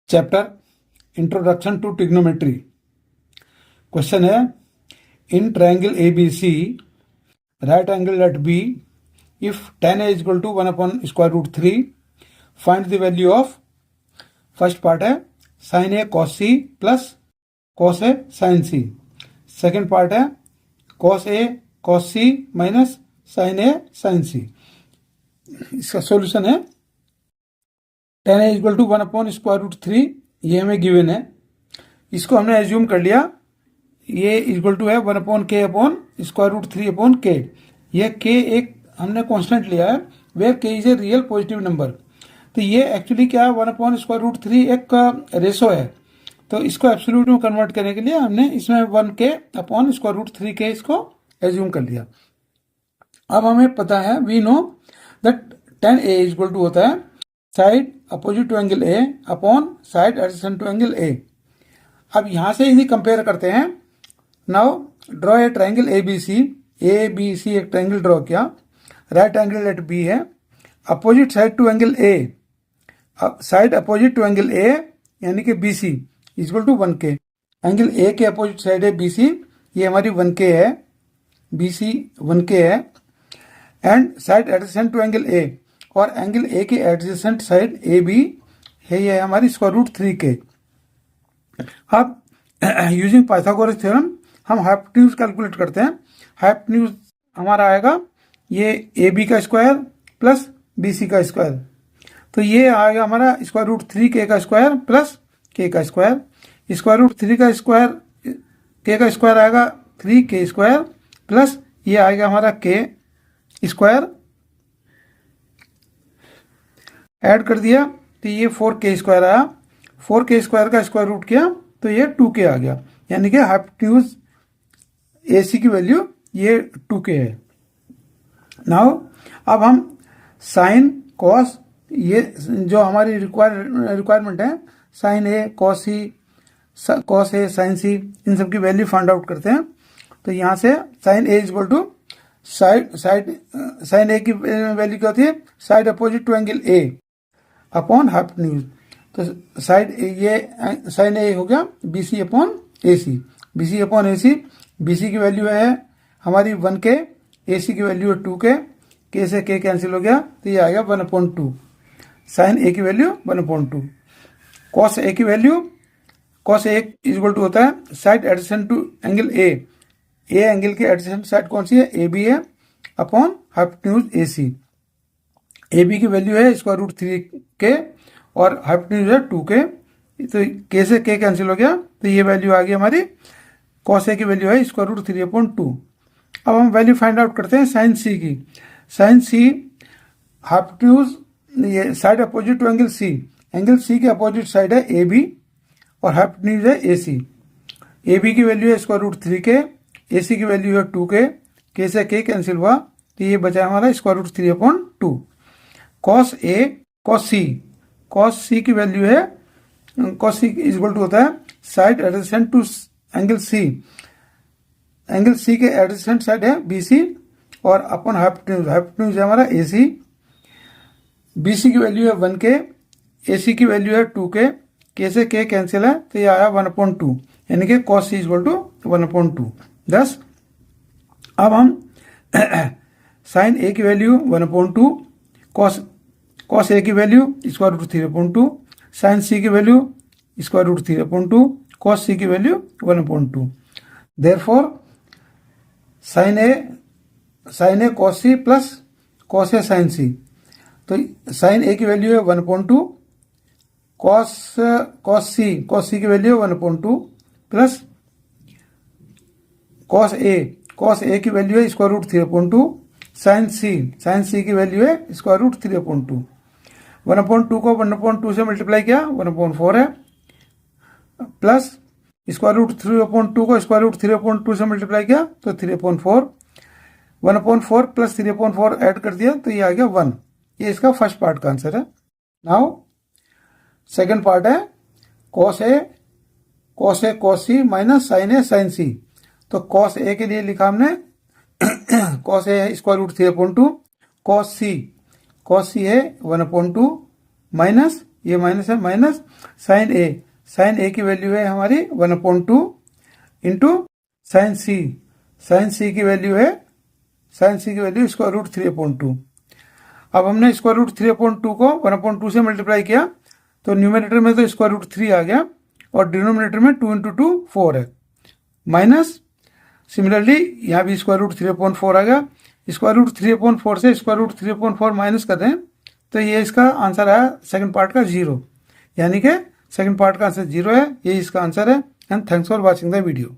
Chapter introduction to trigonometry. Question है, in triangle A B C right angle at B if tan a equal to 1/√3 find the value of. First part है sin a cos c plus cos a sin c। Second part है cos a cos c minus sin a sin c। इसका solution है tan a equal to 1/√3, ये हमें given है। इसको हमने assume कर लिया, ये इक्वल टू है 1/k/√3/k। ये k एक हमने कांस्टेंट लिया है, where k is a real positive number. तो ये एक्चुअली क्या है, 1/√3 एक रेशो है। तो इसको एब्सोल्यूट में कन्वर्ट करने के लिए हमने इसमें 1k/√3k इसको एज्यूम कर लिया। अब हमें पता है, we know that tan a equal to होता है side opposite to angle A upon side adjacent to angle A. अब यहां से इन्हें कंपेयर करते हैं। Now draw a triangle A B C एक ट्रायंगल ड्रॉ किया, राइट एंगल एट बी है, opposite side to angle A, side opposite to angle A यानी कि B C equal to 1k। Angle A के opposite side है B C, ये हमारी 1k है, बी सी 1k है। And side adjacent to angle A, और angle A के एडजेसेंट साइड ए बी है, ये हमारी √3k। अब यूजिंग पाइथागोरस थ्योरम हम हाइपोटेन्यूज कैलकुलेट करते हैं। हाइपोटेन्यूज हमारा आएगा ये ए बी का स्क्वायर प्लस बी सी का स्क्वायर। तो ये आएगा हमारा √3k का स्क्वायर प्लस k का स्क्वायर। √3 का स्क्वायर, k का स्क्वायर आएगा 3k स्क्वायर प्लस ये आएगा हमारा k स्क्वायर। ऐड कर दिया तो ये 4k स्क्वायर आया, 4k स्क्वायर का स्क्वायर रूट किया तो ये 2k आ गया, यानी कि हाइपोटेन्यूज AC की वैल्यू ये 2k है। नाउ अब हम साइन कॉस, ये जो हमारी रिक्वायरमेंट है, sign A cos A sign सी, इन सब की वैल्यू फाइंड आउट करते हैं। तो यहाँ से sine A equal to sine A की वैल्यू क्या होती है, side opposite to angle A upon hypotenuse. तो साइड ये साइन ए हो गया BC upon AC, BC upon AC। BC की वैल्यू है हमारी 1k, AC की वैल्यू है 2k, k से k कैंसिल हो गया तो ये आएगा 1/2। साइन ए की वैल्यू 1/2। कॉस ए की value, cos A equal to होता है side adjacent to angle A angle के एडजेसेंट साइड कौन सी है, AB है, अपॉन हाइपोटेन्यूज AC। AB की वैल्यू है √3k और हाइपोटेन्यूज है 2k। तो k से k कैंसिल हो गया तो ये वैल्यू आ गई हमारी, कॉस ए की वैल्यू है √3/2। अब हम वैल्यू फाइंड आउट करते हैं साइन C की। साइन C हाइपोटेन्यूज, ये side opposite to angle C, angle C के अपोजिट साइड है AB और हाइपोटेन्यूज है AC। AB की वैल्यू है √3k, AC की वैल्यू है 2k, k से k कैंसिल हुआ तो ये बचा हमारा √3/2। कॉस C की वैल्यू है, कॉस C इक्वल टू होता है side adjacent to angle C, angle C के एडजेसेंट साइड है BC और अपॉन हाइपोटेन्यूज है हमारा AC। BC की वैल्यू है 1k, AC की वैल्यू है 2k, k से k कैंसिल है तो ये आया 1/2, यानी कि cos C इक्वल टू 1/2। दस अब हम साइन A की वैल्यू 1/2, कॉस A की वैल्यू √3/2, साइन C की वैल्यू √3/2, कॉस C की value 1/2। Therefore sine A cos C plus cos A sine C। तो साइन A की वैल्यू है 1/2, कॉस C की वैल्यू है 1/2 प्लस कॉस A की वैल्यू है √3/2, साइन C की वैल्यू है √3/2। 1/2 को 1/2 से मल्टीप्लाई किया 1/4 है, प्लस √3/2 को √3/2 से मल्टीप्लाई किया तो 3/4, 1/4 प्लस 3/4 ऐड कर दिया तो ये आ गया 1। ये इसका फर्स्ट पार्ट का आंसर है। नाउ सेकंड पार्ट है cos A cos C minus sine A sine C। तो कॉस A के लिए लिखा हमने कॉस A है √3/2, कॉस C है 1/2 माइनस ये माइनस है, माइनस साइन ए की वैल्यू है हमारी 1/2 इंटू साइन सी की वैल्यू है, स्क्वायर रूट 3/2। अब हमने स्क्वायर रूट 3/2 को 1/2 से मल्टीप्लाई किया तो न्यूमरेटर में तो स्क्वायर रूट 3 आ गया और डिनोमिनेटर में 2 इंटू 2 4 है, माइनस सिमिलरली यहाँ भी स्क्वायर रूट 3/4 आ गया। स्क्वायर रूट 3/4 से स्क्वायर रूट 3/4 माइनस कर दें तो ये इसका आंसर आया सेकंड पार्ट का 0, यानी कि सेकंड पार्ट का आंसर 0 है, ये इसका आंसर है। And thanks for watching the video.